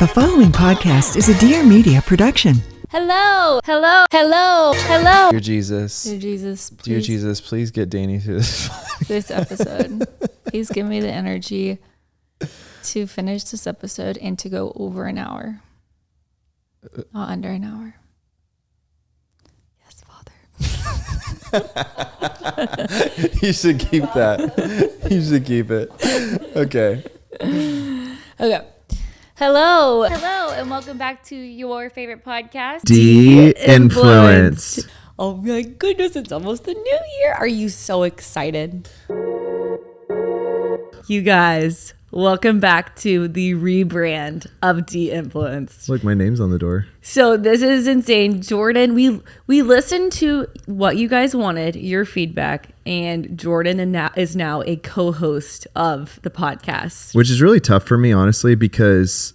The following podcast is a Dear Media production. Hello. Dear Jesus. Dear Jesus, please. Dear Jesus, please get Dani through this. This episode. Please give me the energy to finish this episode and to go over an hour. Not under an hour. Yes, Father. You should keep that. You should keep it. Okay. Okay. Hello, and welcome back to your favorite podcast, De-influenced. Oh my goodness, it's almost the new year. Are you so excited? You guys, welcome back to the rebrand of De-influenced. Look, my name's on the door. So this is insane. Jordan, we listened to what you guys wanted, your feedback, and Jordan is now a co-host of the podcast. Which is really tough for me, honestly, because,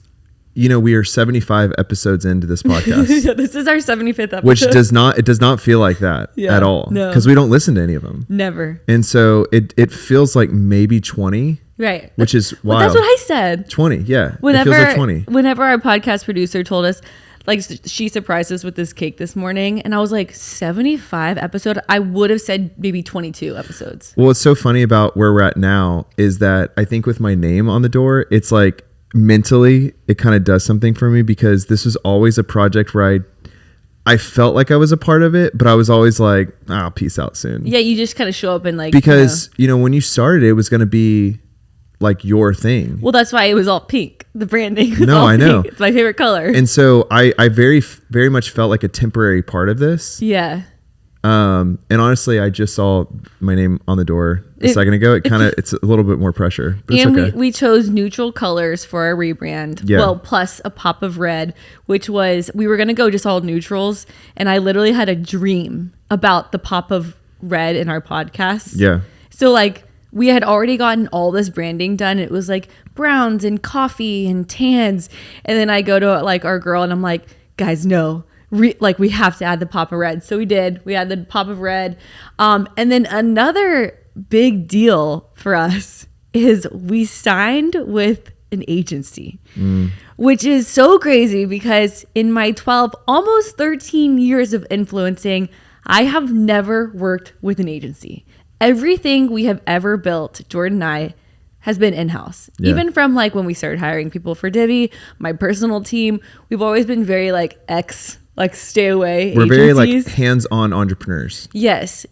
you know, we are 75 episodes into this podcast. Yeah, this is our 75th episode. Which does not feel like that at all. No. Because we don't listen to any of them. Never. And so it feels like maybe 20. Right. Which is wild. Well, that's what I said. 20, yeah. Whenever, it feels like 20. Whenever our podcast producer told us, like, she surprised us with this cake this morning, and I was like, 75 episode? I would have said maybe 22 episodes. Well, what's so funny about where we're at now is that I think with my name on the door, it's like mentally, it kind of does something for me, because this was always a project where I felt like I was a part of it, but I was always like, peace out soon. Yeah, you just kind of show up and like... Because, you know, when you started, it was going to be like your thing. Well, that's why it was all pink. The branding was No, all I pink. know. It's my favorite color. And so I very, very much felt like a temporary part of this. Yeah. And honestly, I just saw my name on the door a second ago. It's a little bit more pressure, but and it's okay. we chose neutral colors for our rebrand. Yeah. Well, plus a pop of red, which was, we were going to go just all neutrals. And I literally had a dream about the pop of red in our podcast. Yeah. So like, we had already gotten all this branding done. It was like browns and coffee and tans. And then I go to like our girl and I'm like, guys, no. Like, we have to add the pop of red. So we did. We had the pop of red. And then another big deal for us is we signed with an agency, which is so crazy, because in my 12, almost 13 years of influencing, I have never worked with an agency. Everything we have ever built, Jordan and I, has been in-house. Yeah. Even from like when we started hiring people for Diviy, my personal team, we've always been very like stay away. We're agencies. very like hands-on entrepreneurs. Yes.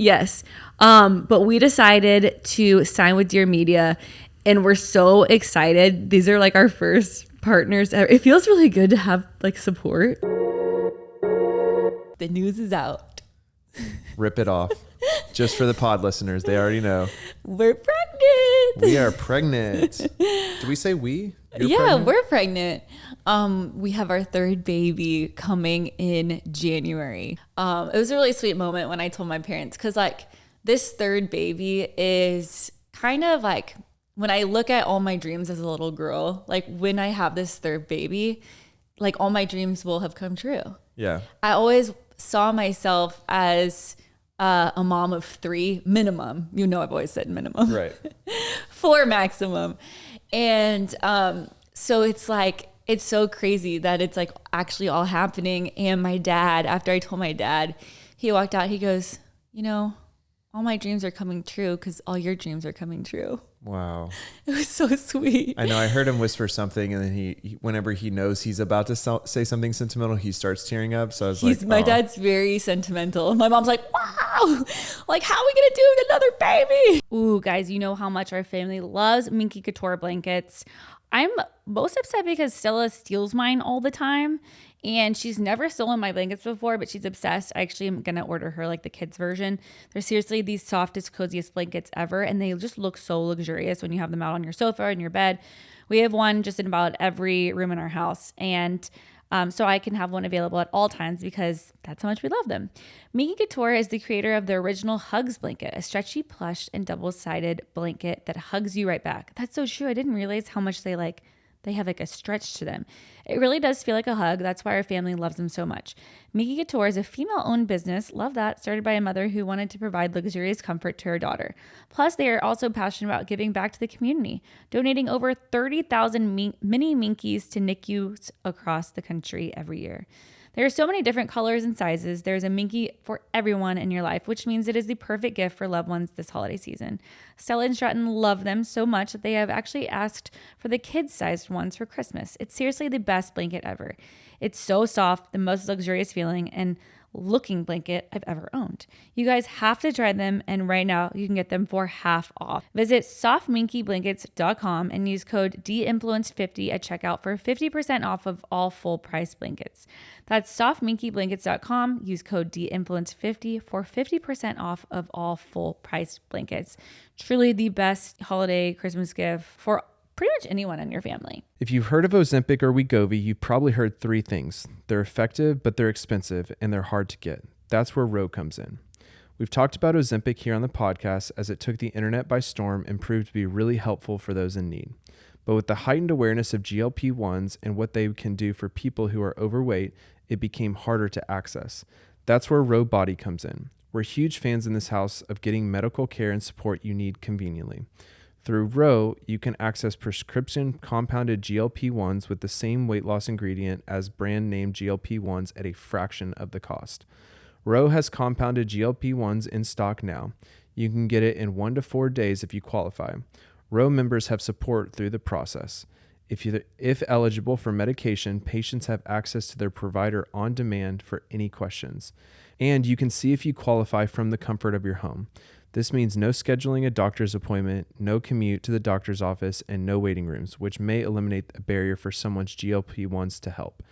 But we decided to sign with Dear Media, and we're so excited. These are like our first partners ever. It feels really good to have like support. The news is out. Rip it off. Just for the pod listeners, they already know. We're pregnant. We are pregnant. Did we say we? We're pregnant. We have our third baby coming in January. It was a really sweet moment when I told my parents, because like this third baby is kind of like, when I look at all my dreams as a little girl, like when I have this third baby, like all my dreams will have come true. Yeah. I always saw myself as a mom of 3 minimum. You know, I've always said minimum. Right. 4 maximum. And so it's like, it's so crazy that it's like actually all happening. And my dad, after I told my dad, he walked out, he goes, you know, all my dreams are coming true because all your dreams are coming true. Wow. It was so sweet. I know. I heard him whisper something, and then he whenever he knows he's about to say something sentimental, he starts tearing up. So I was like, my dad's very sentimental. My mom's like, wow, like, how are we going to do another baby? Ooh, guys, you know how much our family loves Minky Couture blankets. I'm most upset because Stella steals mine all the time, and she's never stolen my blankets before, but she's obsessed. I actually am going to order her like the kids version. They're seriously the softest, coziest blankets ever, and they just look so luxurious when you have them out on your sofa and your bed. We have one just in about every room in our house, and so I can have one available at all times because that's how much we love them. Minky Couture is the creator of the original Hugs blanket, a stretchy, plush, and double-sided blanket that hugs you right back. That's so true. I didn't realize how much they They have like a stretch to them. It really does feel like a hug. That's why our family loves them so much. Miki Couture is a female-owned business, love that, started by a mother who wanted to provide luxurious comfort to her daughter. Plus, they are also passionate about giving back to the community, donating over 30,000 mini Minkies to NICUs across the country every year. There are so many different colors and sizes. There's a Minky for everyone in your life, which means it is the perfect gift for loved ones this holiday season. Stella and Stratton love them so much that they have actually asked for the kids-sized ones for Christmas. It's seriously the best blanket ever. It's so soft, the most luxurious feeling, and looking blanket I've ever owned. You guys have to try them, and right now you can get them for half off. Visit softminkyblankets.com and use code DINFLUENCE50 at checkout for 50% off of all full price blankets. That's softminkyblankets.com. Use code DINFLUENCE50 for 50% off of all full price blankets. Truly the best holiday Christmas gift for pretty much anyone in your family. If you've heard of Ozempic or Wegovy, you've probably heard three things. They're effective, but they're expensive, and they're hard to get. That's where Ro comes in. We've talked about Ozempic here on the podcast as it took the internet by storm and proved to be really helpful for those in need. But with the heightened awareness of GLP-1s and what they can do for people who are overweight, it became harder to access. That's where Ro Body comes in. We're huge fans in this house of getting medical care and support you need conveniently. Through Ro, you can access prescription compounded GLP-1s with the same weight loss ingredient as brand name GLP-1s at a fraction of the cost. Ro has compounded GLP-1s in stock now. You can get it in 1 to 4 days if you qualify. Ro members have support through the process. If eligible for medication, patients have access to their provider on demand for any questions. And you can see if you qualify from the comfort of your home. This means no scheduling a doctor's appointment, no commute to the doctor's office, and no waiting rooms, which may eliminate a barrier for someone's GLP-1s to help.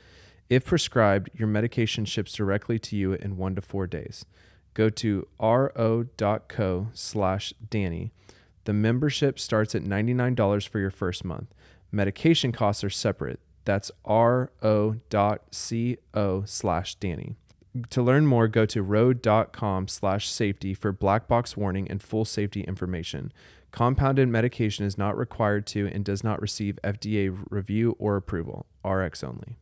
If prescribed, your medication ships directly to you in 1 to 4 days. Go to ro.co/Dani. The membership starts at $99 for your first month. Medication costs are separate. That's ro.co/Dani. To learn more, go to ro.com/safety for black box warning and full safety information. Compounded medication is not required to and does not receive FDA review or approval. RX only.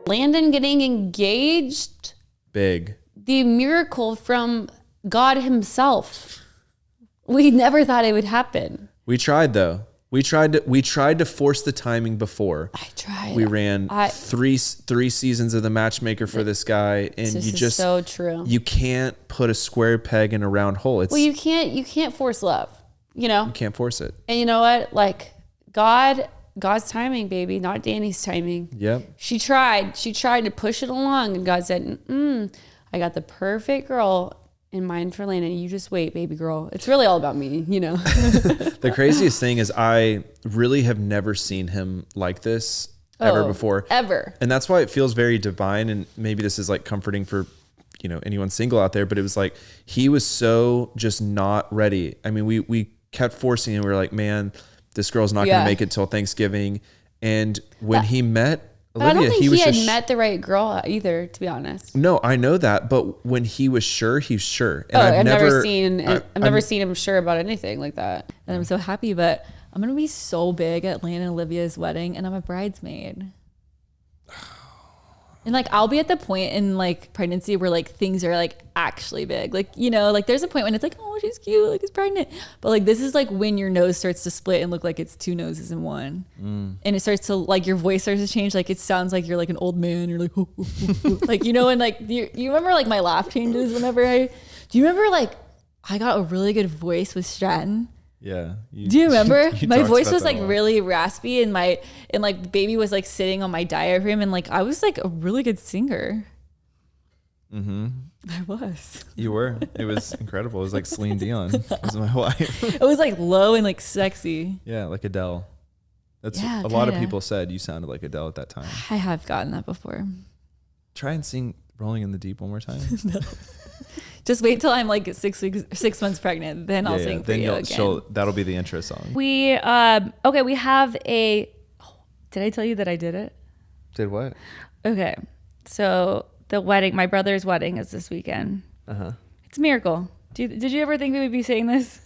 Landon getting engaged. Big. The miracle from God himself. We never thought it would happen. We tried though. We tried to force the timing before. I tried. We ran three seasons of The Matchmaker for this guy, and you just so true. You can't put a square peg in a round hole. You can't force love. You know, you can't force it. And you know what? Like God's timing, baby, not Dani's timing. Yep. She tried to push it along, and God said, "I got the perfect girl in mind for Landon. You just wait, baby girl." It's really all about me, you know. The craziest thing is I really have never seen him like this ever before. Ever. And that's why it feels very divine. And maybe this is like comforting for, anyone single out there, but it was like, he was so just not ready. I mean, we kept forcing him. We were like, man, this girl's not going to make it till Thanksgiving. And when he met Olivia, I don't think he had just met the right girl either, to be honest. No, I know that, but when he was sure, he's sure. And I've never seen him sure about anything like that. And I'm so happy, but I'm gonna be so big at Landon and Olivia's wedding, and I'm a bridesmaid. And like, I'll be at the point in like pregnancy where like things are like actually big. Like, like there's a point when it's like, oh, she's cute, like she's pregnant. But like, this is like when your nose starts to split and look like it's two noses in one. And it starts to like, your voice starts to change. Like it sounds like you're like an old man. You're like, like, and like, you remember like my laugh changes whenever do you remember like, I got a really good voice with Stratton? Yeah. Do you remember? My voice was like really raspy, and like baby was like sitting on my diaphragm, and like I was like a really good singer. I was. You were. It was incredible. It was like Celine Dion. It was my wife. It was like low and like sexy. Yeah, like Adele. That's a lot of people said you sounded like Adele at that time. I have gotten that before. Try and sing Rolling in the Deep one more time. No. Just wait till I'm like 6 months pregnant. Then I'll sing for you again. That'll be the intro song. We have a. Did I tell you that I did it? Did what? Okay, so the wedding, my brother's wedding, is this weekend. It's a miracle. Did you ever think we would be saying this?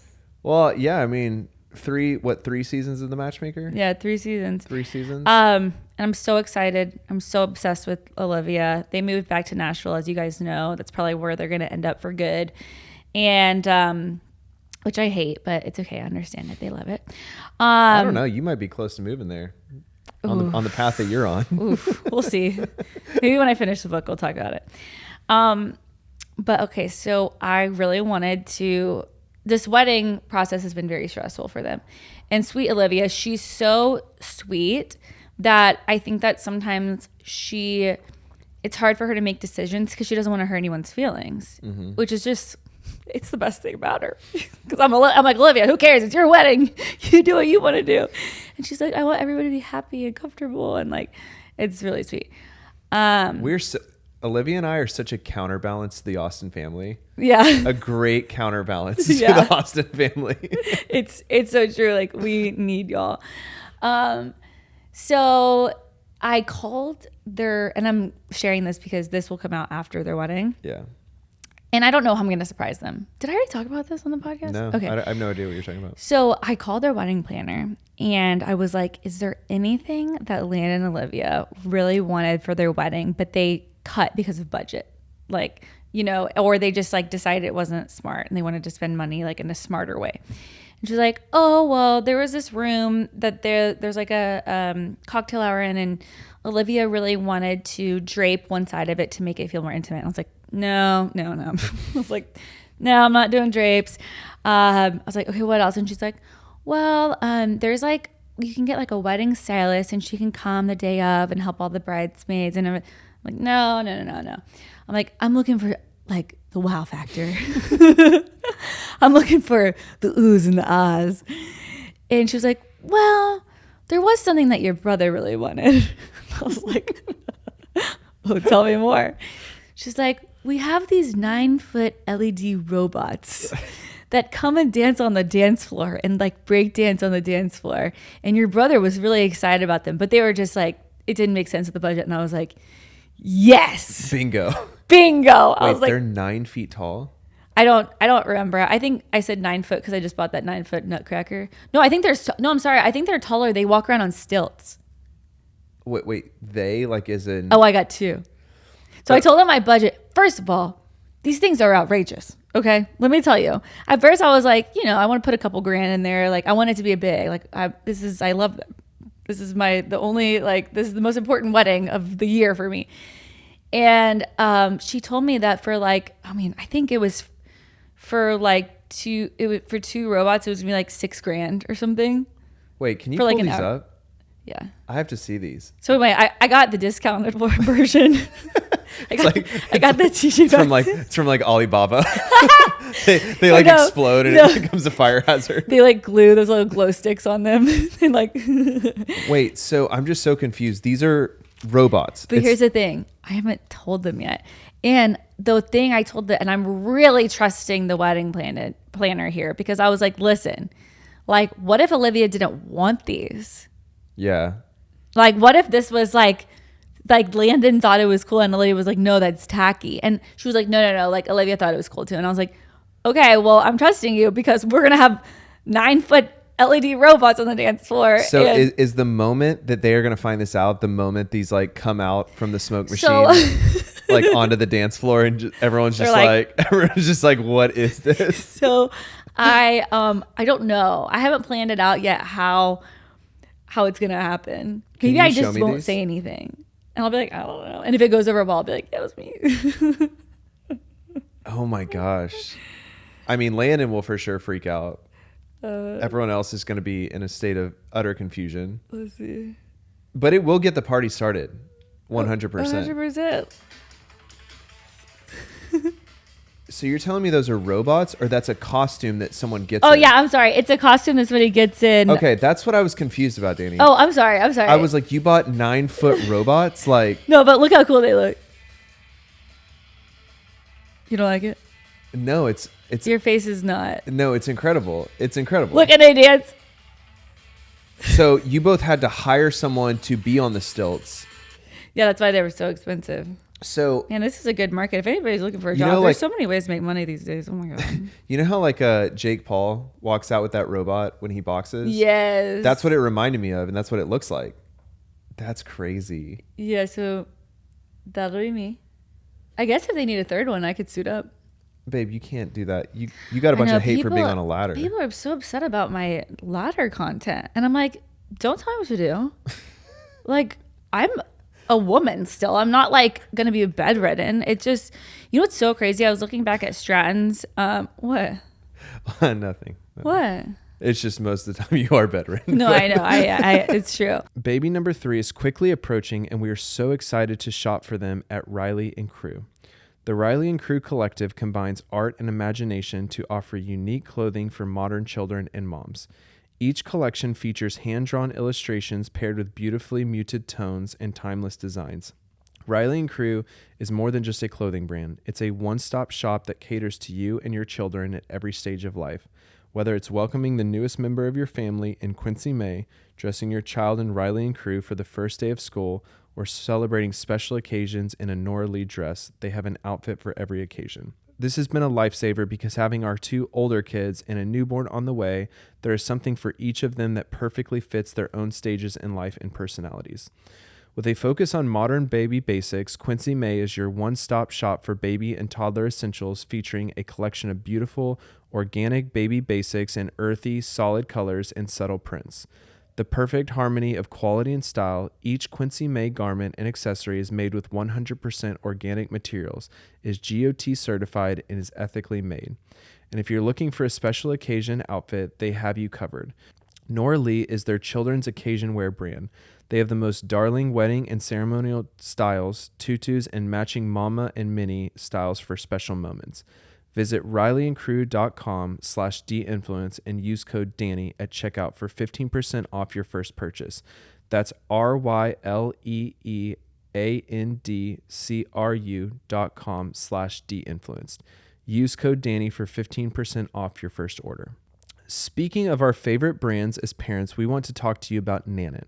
Well, yeah. I mean, 3 seasons of The Matchmaker? Yeah, 3 seasons. 3 seasons. And I'm so excited. I'm so obsessed with Olivia. They moved back to Nashville, as you guys know. That's probably where they're going to end up for good. And which I hate, but it's okay. I understand it. They love it. I don't know. You might be close to moving there on the path that you're on. Oof, we'll see. Maybe when I finish the book, we'll talk about it. But okay, so I really wanted to. This wedding process has been very stressful for them. And sweet Olivia, she's so sweet that I think that sometimes it's hard for her to make decisions because she doesn't want to hurt anyone's feelings, which is just, it's the best thing about her. Because I'm like, Olivia, who cares? It's your wedding. You do what you want to do. And she's like, I want everybody to be happy and comfortable. And like, it's really sweet. Olivia and I are such a counterbalance to the Austin family. Yeah. A great counterbalance to Yeah. the Austin family. It's so true. Like, we need y'all. So I called and I'm sharing this because this will come out after their wedding. Yeah. And I don't know how I'm going to surprise them. Did I already talk about this on the podcast? No. Okay. I have no idea what you're talking about. So I called their wedding planner and I was like, is there anything that Landon and Olivia really wanted for their wedding, but they cut because of budget? Like, you know, or they just like decided it wasn't smart and they wanted to spend money like in a smarter way. And she's like, oh, well, there was this room that there's like a cocktail hour in, and Olivia really wanted to drape one side of it to make it feel more intimate. I was like, no. I was like, no, I'm not doing drapes. I was like, okay, what else? And she's like, well, there's like, you can get like a wedding stylist and she can come the day of and help all the bridesmaids. And I'm like, no. I'm like, I'm looking for like the wow factor. I'm looking for the oohs and the ahs. And she was like, well, there was something that your brother really wanted. I was like, oh, tell me more. She's like, we have these 9-foot LED robots that come and dance on the dance floor and like break dance on the dance floor. And your brother was really excited about them, but they were just like, it didn't make sense with the budget. And I was like, yes. Bingo. I Wait, was like, they're 9 feet tall? I don't remember. I think I said 9 foot because I just bought that 9-foot nutcracker. No, I think I'm sorry. I think they're taller. They walk around on stilts. Wait, they like as in... Oh, I got 2. So I told them my budget. First of all, these things are outrageous. Okay, let me tell you. At first, I was like, you know, I want to put a couple grand in there. Like, I want it to be a big. Like, I love them. This is this is the most important wedding of the year for me. And she told me that for like, I mean, I think it was for like 2 robots, it was gonna be like $6,000 or something. Wait, can you for pull like an these hour. up? Yeah. I have to see these. So anyway, I got the discounted version. I got the TJ Maxx. It's from like Alibaba. they like explode and it becomes a fire hazard. They like glue those little glow sticks on them. And like Wait, so I'm just so confused. These are robots. But here's the thing. I haven't told them yet. And the thing I told them, and I'm really trusting the wedding planner here, because I was like, listen, like, what if Olivia didn't want these? Yeah. Like, what if this was like Landon thought it was cool and Olivia was like, no, that's tacky. And she was like, no. Like, Olivia thought it was cool too. And I was like, okay, well, I'm trusting you because we're going to have 9-foot LED robots on the dance floor. So is the moment that they are going to find this out, the moment these like come out from the smoke machine, like onto the dance floor, and everyone's just like, what is this? So I don't know. I haven't planned it out yet how it's going to happen. Maybe I just won't say anything. And I'll be like, I don't know. And if it goes over well, I'll be like, yeah, it was me. Oh my gosh. I mean, Landon will for sure freak out. Everyone else is going to be in a state of utter confusion. Let's see. But it will get the party started. 100%. 100%. So you're telling me those are robots, or that's a costume that someone gets Oh, in? yeah, I'm sorry. It's a costume that somebody gets in. Okay, that's what I was confused about, Dani. Oh, I'm sorry. I was like, you bought 9-foot robots? Like, no, but look how cool they look. You don't like it? No, it's your face is not. No, it's incredible. It's incredible. Look, and they dance. So you both had to hire someone to be on the stilts. Yeah, that's why they were so expensive. So Man, this is a good market. If anybody's looking for a You job, know, there's like- so many ways to make money these days. Oh my God. you know how like Jake Paul walks out with that robot when he boxes? Yes. That's what it reminded me of, and that's what it looks like. That's crazy. Yeah, so that'll be me. I guess if they need a third one, I could suit up. Babe, you can't do that. You got a bunch I know, of hate for being on a ladder. People are so upset about my ladder content. And I'm like, don't tell me what to do. Like, I'm a woman still. I'm not like going to be bedridden. It just, you know what's so crazy? I was looking back at Stratton's. What? Nothing. What? It's just most of the time you are bedridden. No, I know. I it's true. Baby number 3 is quickly approaching, and we are so excited to shop for them at Rylee Cru. The Rylee Cru collective combines art and imagination to offer unique clothing for modern children and moms. Each collection features hand-drawn illustrations paired with beautifully muted tones and timeless designs. Rylee Cru is more than just a clothing brand. It's a one-stop shop that caters to you and your children at every stage of life. Whether it's welcoming the newest member of your family in Quincy May, dressing your child in Rylee Cru for the first day of school, or celebrating special occasions in a Nora Lee dress, they have an outfit for every occasion. This has been a lifesaver because having our 2 older kids and a newborn on the way, there is something for each of them that perfectly fits their own stages in life and personalities. With a focus on modern baby basics, Quincy May is your one-stop shop for baby and toddler essentials, featuring a collection of beautiful, organic baby basics in earthy, solid colors and subtle prints. The perfect harmony of quality and style, each Quincy May garment and accessory is made with 100% organic materials, is GOT certified, and is ethically made. And if you're looking for a special occasion outfit, they have you covered. Nora Lee is their children's occasion wear brand. They have the most darling wedding and ceremonial styles, tutus, and matching mama and mini styles for special moments. Visit RyleeandCrew.com/DInfluence and use code Dani at checkout for 15% off your first purchase. That's RyleeandCru.com/DInfluenced. Use code Dani for 15% off your first order. Speaking of our favorite brands as parents, we want to talk to you about Nanit.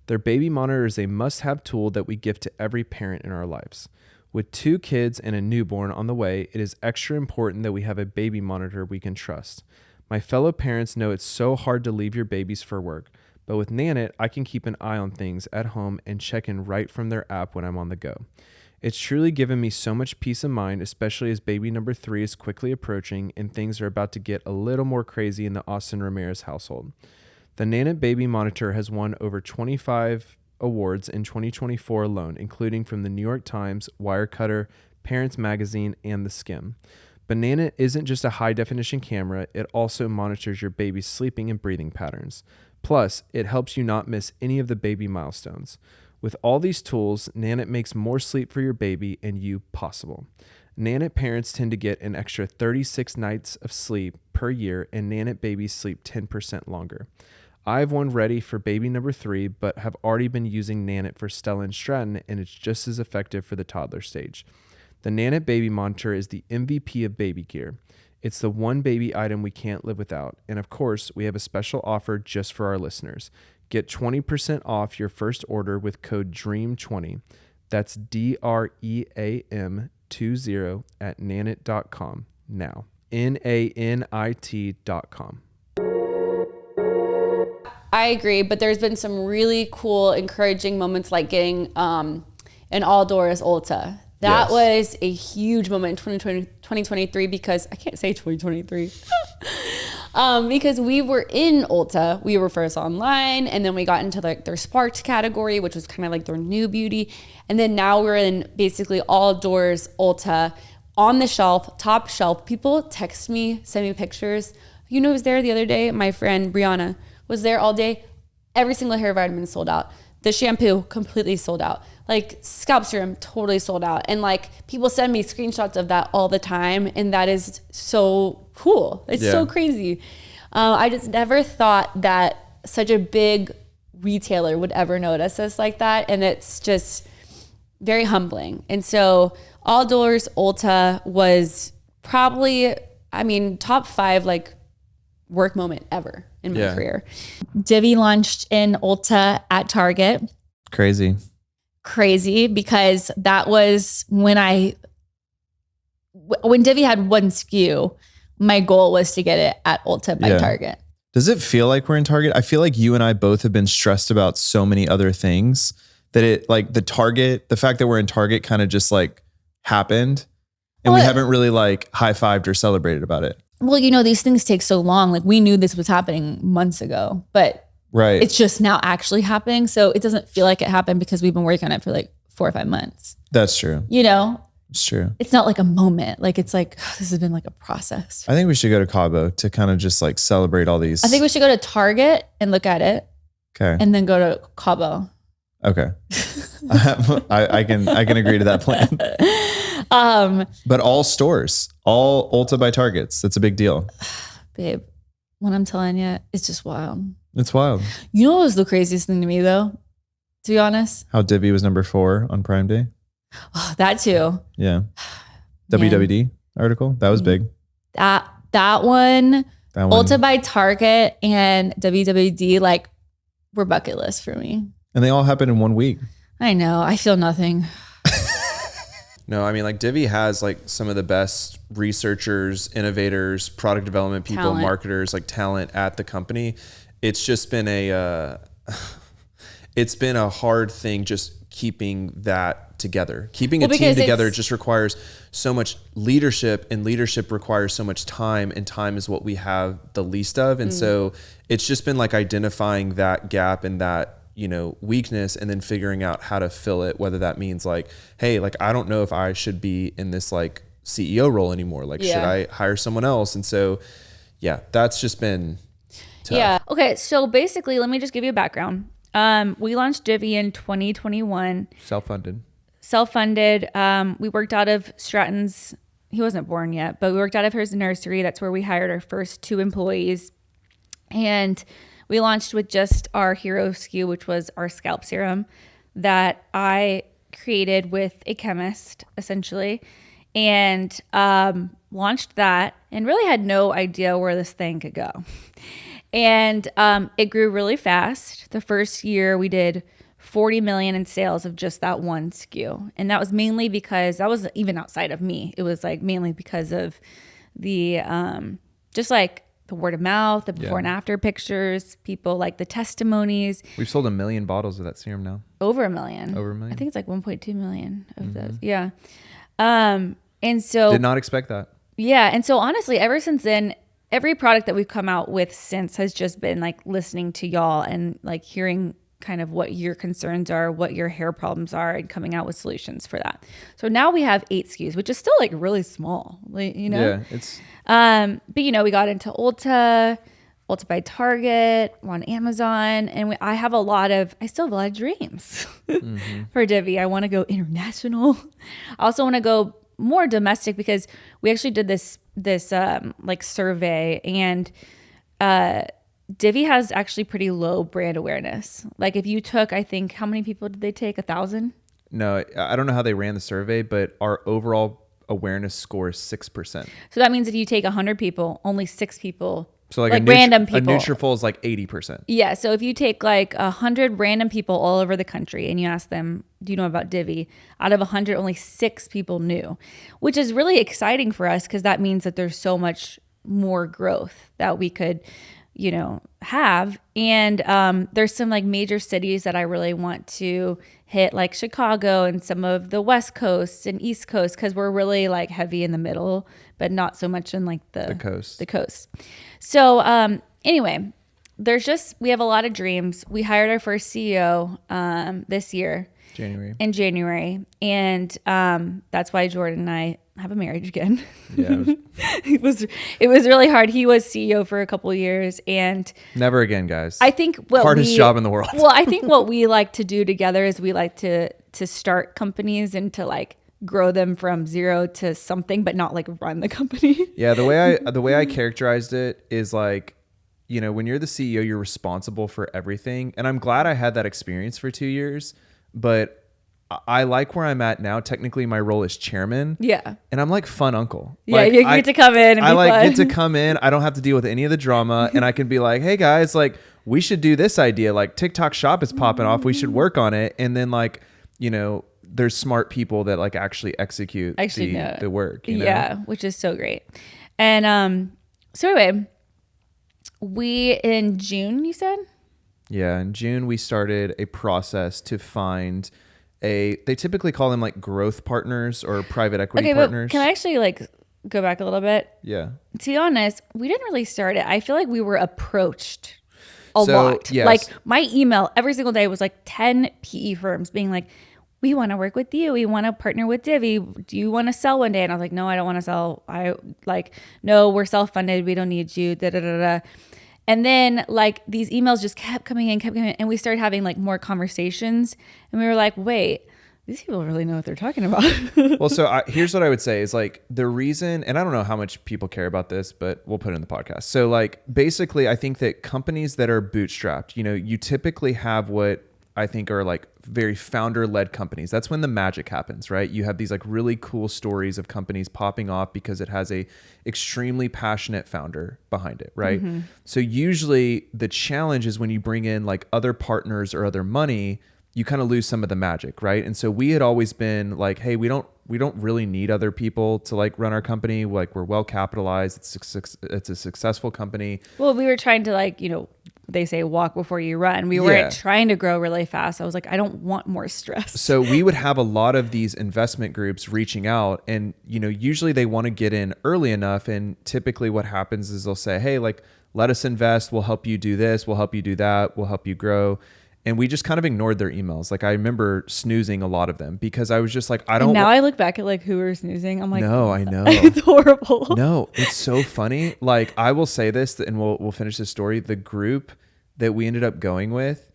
Their baby monitor is a must-have tool that we give to every parent in our lives. With 2 kids and a newborn on the way, it is extra important that we have a baby monitor we can trust. My fellow parents know it's so hard to leave your babies for work, but with Nanit, I can keep an eye on things at home and check in right from their app when I'm on the go. It's truly given me so much peace of mind, especially as baby number 3 is quickly approaching and things are about to get a little more crazy in the Austin Ramirez household. The Nanit baby monitor has won over 25 awards in 2024 alone, including from the New York Times, Wirecutter, Parents Magazine, and The Skim. But Nanit isn't just a high-definition camera, it also monitors your baby's sleeping and breathing patterns. Plus, it helps you not miss any of the baby milestones. With all these tools, Nanit makes more sleep for your baby and you possible. Nanit parents tend to get an extra 36 nights of sleep per year, and Nanit babies sleep 10% longer. I have one ready for baby number 3, but have already been using Nanit for Stella and Stratton, and it's just as effective for the toddler stage. The Nanit baby monitor is the MVP of baby gear. It's the one baby item we can't live without. And of course, we have a special offer just for our listeners. Get 20% off your first order with code DREAM20. That's DREAM20 at nanit.com now. NANIT.com. I agree, but there's been some really cool, encouraging moments like getting an all-doors Ulta. That was a huge moment in 2023 because I can't say 2023 because we were in Ulta. We were first online, and then we got into like their Sparked category, which was kind of like their new beauty. And then now we're in basically all doors Ulta on the shelf, top shelf. People text me, send me pictures. You know who was there the other day? My friend Brianna was there all day. Every single hair vitamin sold out. The shampoo completely sold out. Like scalp serum totally sold out. And like people send me screenshots of that all the time. And that is so cool. It's so crazy. I just never thought that such a big retailer would ever notice us like that. And it's just very humbling. And so all doors Ulta was probably, I mean, top 5 like work moment ever in my career. Diviy launched in Ulta at Target. Crazy. crazy because that was when Diviy had one SKU, my goal was to get it at Ulta by Target. Does it feel like we're in Target? I feel like you and I both have been stressed about so many other things that it like the fact that we're in Target kind of just like happened and we haven't really like high-fived or celebrated about it. Well, these things take so long. Like we knew this was happening months ago, but it's just now actually happening. So it doesn't feel like it happened because we've been working on it for like 4 or 5 months. That's true. It's true. It's not like a moment. Like it's like, this has been like a process. I think we should go to Cabo to kind of just like celebrate all these. I think we should go to Target and look at it. Okay. And then go to Cabo. Okay. I can agree to that plan. But all stores, all Ulta by Targets. That's a big deal. Babe, what I'm telling you, it's just wild. It's wild. You know what was the craziest thing to me though? To be honest? How Diviy was number 4 on Prime Day. Oh, that too. Yeah. WWD article. That was big. That one. Ulta by Target and WWD like were bucket list for me. And they all happened in 1 week. I know. I feel nothing. No, I mean like Diviy has like some of the best researchers, innovators, product development people, marketers, like talent at the company. It's just been a hard thing just keeping that together. Keeping a team together just requires so much leadership, and leadership requires so much time, and time is what we have the least of. And so it's just been like identifying that gap and that weakness, and then figuring out how to fill it, whether that means like, hey, like, I don't know if I should be in this like CEO role anymore. Like, should I hire someone else? And so, yeah, that's just been tough. Yeah. Okay. So basically, let me just give you a background. We launched Diviy in 2021. Self-funded. We worked out of Stratton's, he wasn't born yet, but we worked out of his nursery. That's where we hired our first 2 employees. And we launched with just our hero SKU, which was our scalp serum that I created with a chemist, essentially, and launched that and really had no idea where this thing could go. And it grew really fast. The first year we did 40 million in sales of just that one SKU. And that was mainly because that was even outside of me. It was like mainly because of the just like the word of mouth, the before and after pictures, people like the testimonies. We've sold 1 million bottles of that serum now. Over a million. I think it's like 1.2 million of those. Yeah. And so did not expect that. Yeah. And so honestly, ever since then, every product that we've come out with since has just been like listening to y'all and like hearing kind of what your concerns are, what your hair problems are, and coming out with solutions for that. So now we have 8 SKUs, which is still like really small, Yeah, it's. But we got into Ulta by Target, on Amazon, and I still have a lot of dreams for Diviy. I want to go international. I also want to go more domestic because we actually did this like survey, and Diviy has actually pretty low brand awareness. Like if you took, I think, how many people did they take? 1,000? No, I don't know how they ran the survey, but our overall awareness score is 6%. So that means if you take 100 people, only 6 people. So like random people. A Nutrafol is like 80%. Yeah. So if you take like 100 random people all over the country and you ask them, do you know about Diviy? Out of 100, only 6 people knew, which is really exciting for us because that means that there's so much more growth that we could have. And there's some like major cities that I really want to hit, like Chicago and some of the West Coast and East Coast, because we're really like heavy in the middle, but not so much in like the coast. So anyway, we have a lot of dreams. We hired our first CEO this year. In January. And that's why Jordan and I have a marriage again. Yeah. It was really hard. He was CEO for a couple of years, and never again, guys. I think hardest job in the world. Well, I think what we like to do together is we like to start companies and to like grow them from 0 to something, but not like run the company. Yeah, the way I characterized it is like, when you're the CEO, you're responsible for everything. And I'm glad I had that experience for 2 years. But I like where I'm at now. Technically, my role is chairman. Yeah. And I'm like fun uncle. Yeah, you get to come in and be fun. Get to come in. I don't have to deal with any of the drama. And I can be like, hey, guys, like, we should do this idea. Like, TikTok Shop is popping off. We should work on it. And then, like, there's smart people that like actually execute the work. Yeah, which is so great. And so anyway, in June, you said? Yeah, in June we started a process to find they typically call them like growth partners or private equity partners. But can I actually like go back a little bit? Yeah. To be honest, we didn't really start it. I feel like we were approached a lot. Yes. Like my email every single day was like 10 PE firms being like, we want to work with you. We want to partner with Diviy. Do you want to sell one day? And I was like, no, I don't want to sell. No, we're self-funded. We don't need you. Da, da, da, da. And then like these emails just kept coming in. And we started having like more conversations. And we were like, wait, these people really know what they're talking about. Well, so here's what I would say is like the reason, and I don't know how much people care about this, but we'll put it in the podcast. So like basically I think that companies that are bootstrapped, you typically have what I think are like very founder-led companies. That's when the magic happens, right? You have these like really cool stories of companies popping off because it has a extremely passionate founder behind it, right? Mm-hmm. So usually the challenge is when you bring in like other partners or other money, you kind of lose some of the magic, right? And so we had always been like, hey, we don't really need other people to like run our company. Like we're well capitalized. It's a successful company. Well, we were trying to like, they say walk before you run. We weren't trying to grow really fast. I was like, I don't want more stress. So we would have a lot of these investment groups reaching out and, usually they want to get in early enough. And typically what happens is they'll say, hey, like, let us invest. We'll help you do this. We'll help you do that. We'll help you grow. And we just kind of ignored their emails. Like I remember snoozing a lot of them because I was just like, I look back at like who we're snoozing. I'm like, no, I know. It's horrible. No, it's so funny. Like I will say this and we'll finish this story. The group that we ended up going with,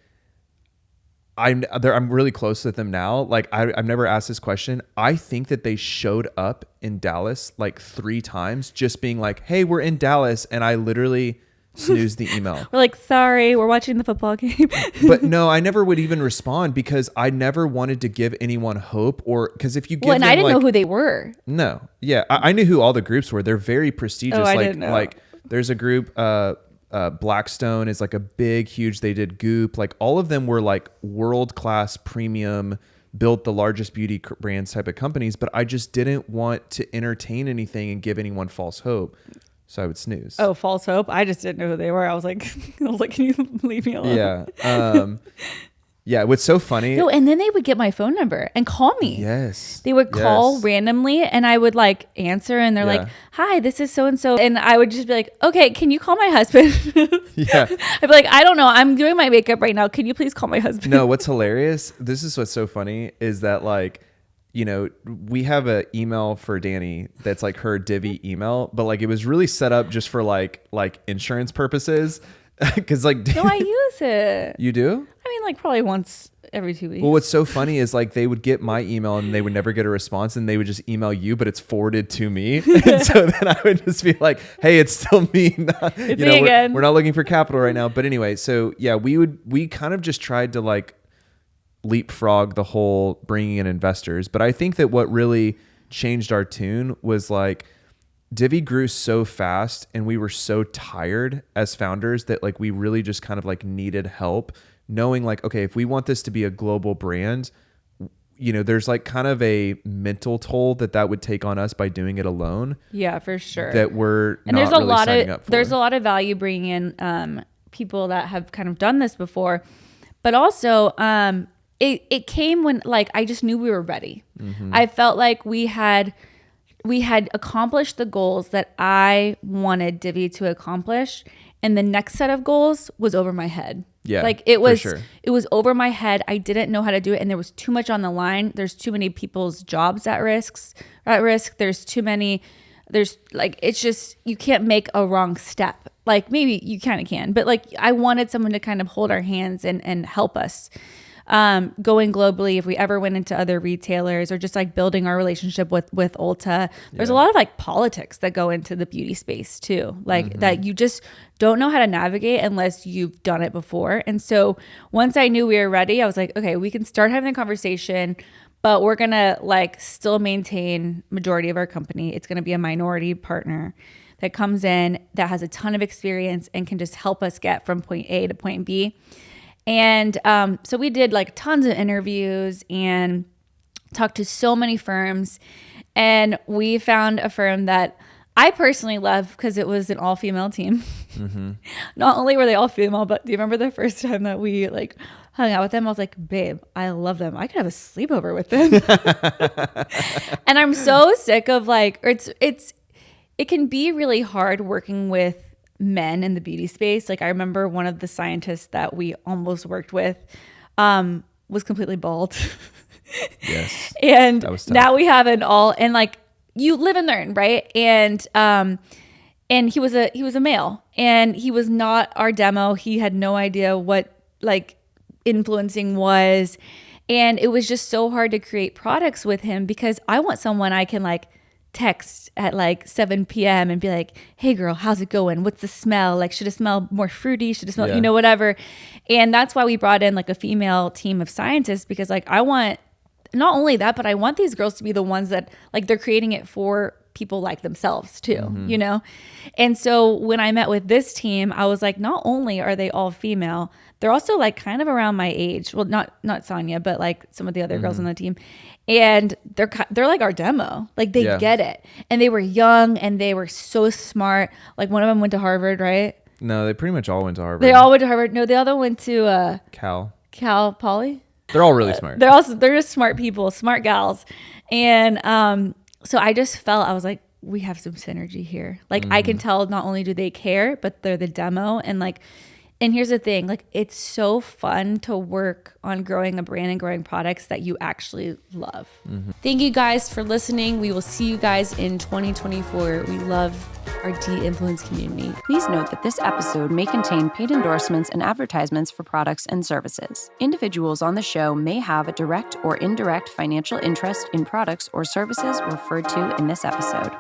I'm really close with them now. Like I've never asked this question. I think that they showed up in Dallas like 3 times just being like, hey, we're in Dallas. And I literally snooze the email. We're like, sorry, we're watching the football game. But no, I never would even respond because I never wanted to give anyone hope because if you give and I didn't know who they were. No. Yeah. I knew who all the groups were. They're very prestigious. I didn't know. Like there's a group, Blackstone is like a big, huge, they did Goop. Like all of them were like world-class premium, built the largest beauty brands type of companies, but I just didn't want to entertain anything and give anyone false hope. So I would snooze. Oh, false hope. I just didn't know who they were. I was like, can you leave me alone? Yeah. Yeah. What's so funny. No, and then they would get my phone number and call me. Yes. They would call randomly and I would like answer and they're like, hi, this is so-and-so. And I would just be like, okay, can you call my husband? Yeah. I'd be like, I don't know. I'm doing my makeup right now. Can you please call my husband? No, what's hilarious. This is what's so funny is that like, we have an email for Dani that's like her Diviy email, but like it was really set up just for like insurance purposes. Cause like, no, I use it. You do? I mean, like probably once every 2 weeks. Well, what's so funny is like they would get my email and they would never get a response and they would just email you, but it's forwarded to me. And so then I would just be like, hey, it's still me. It's me again. We're not looking for capital right now. But anyway, so yeah, we kind of just tried to like leapfrog the whole bringing in investors. But I think that what really changed our tune was like Diviy grew so fast and we were so tired as founders that like we really just kind of like needed help knowing like, okay, if we want this to be a global brand, there's like kind of a mental toll that would take on us by doing it alone. Yeah, for sure. That we're and not really signing up for. There's a lot of value bringing in people that have kind of done this before, but also it came when like I just knew we were ready. Mm-hmm. I felt like we had accomplished the goals that I wanted Diviy to accomplish, and the next set of goals was over my head. Yeah, like it was over my head. I didn't know how to do it, and there was too much on the line. There's too many people's jobs at risk. There's too many. There's like it's just you can't make a wrong step. Like maybe you kind of can, but like I wanted someone to kind of hold our hands and help us. Going globally, if we ever went into other retailers or just like building our relationship with Ulta, there's a lot of like politics that go into the beauty space too, like that you just don't know how to navigate unless you've done it before. And so once I knew we were ready, I was like, okay, we can start having the conversation, but we're going to like still maintain majority of our company. It's going to be a minority partner that comes in that has a ton of experience and can just help us get from point A to point B. And so we did like tons of interviews and talked to so many firms. And we found a firm that I personally love because it was an all-female team. Mm-hmm. Not only were they all female, but do you remember the first time that we like hung out with them? I was like, babe, I love them. I could have a sleepover with them. And I'm so sick of like, or it can be really hard working with men in the beauty space. Like I remember one of the scientists that we almost worked with was completely bald. Yes. And now we have an all, and like you live and learn, right? And he was a male, and he was not our demo. He had no idea what like influencing was. And it was just so hard to create products with him because I want someone I can like text at like 7 p.m. and be like, hey girl, how's it going? What's the smell? Like, should it smell more fruity? Should it smell, you know, whatever. And that's why we brought in like a female team of scientists, because like I want not only that, but I want these girls to be the ones that like they're creating it for people like themselves too, you know? And so when I met with this team, I was like, not only are they all female, they're also like kind of around my age. Well, not Sonia, but like some of the other girls on the team. And they're like our demo. Like they get it. And they were young and they were so smart. Like one of them went to Harvard, right? No, they pretty much all went to Harvard. They all went to Harvard. No, the other went to Cal Poly. They're all really smart. They're just smart people, smart gals. And so I just felt, I was like, we have some synergy here. Like I can tell not only do they care, but they're the demo. And like, and here's the thing, like it's so fun to work on growing a brand and growing products that you actually love. Thank you guys for listening. We will see you guys in 2024. We love our D-Influence community. Please note that this episode may contain paid endorsements and advertisements for products and services. Individuals on the show may have a direct or indirect financial interest in products or services referred to in this episode.